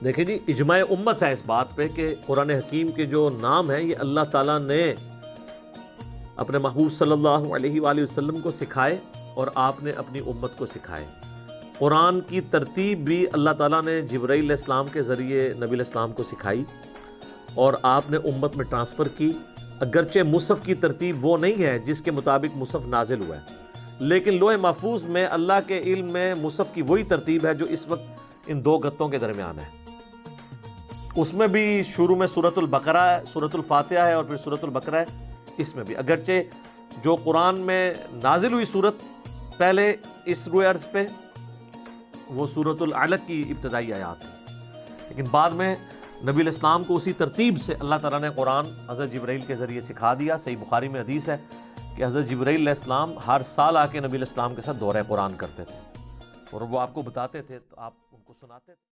देखिए जी, इजमाए उम्मत है इस बात पे कि कुरान हकीम के जो नाम है ये अल्लाह ताला ने अपने महबूब सल्लल्लाहु अलैहि वसल्लम को सिखाए और आपने अपनी उम्मत को सिखाए। कुरान की तरतीब भी अल्लाह ताला ने जिब्राइल इस्लाम के ज़रिए नबी इस्लाम को सिखाई और आपने उम्मत में ट्रांसफ़र की। अगरचे मुसफ़ की तरतीब वो नहीं है जिसके मुताबिक मुसफ़ नाजिल हुआ है, लेकिन लोहे महफूज में अल्लाह के इल्म में मुसफ़ की वही तरतीब है जो इस वक्त इन दो गत्तों के दरमियान है। उसमें भी शुरू में सूरतुल बकरा है, सूरतुल फातिहा है और फिर सूरतुल बकरा है। इसमें भी अगरचे जो कुरान में नाजिल हुई सूरत पहले इस रुए अर्ज़ पे वो सूरतुल अलक की इब्तदाई आयात है, लेकिन बाद में नबी इस्लाम को उसी तरतीब से अल्लाह ताला ने कुरान हज़रत जिब्राइल के ज़रिए सिखा दिया। सही बुखारी में हदीस है कि हज़रत जिब्राइल इस्लाम हर साल आके नबी इस्लाम के साथ दौरा कुरान करते थे और वो आपको बताते थे तो आप उनको सुनाते थे।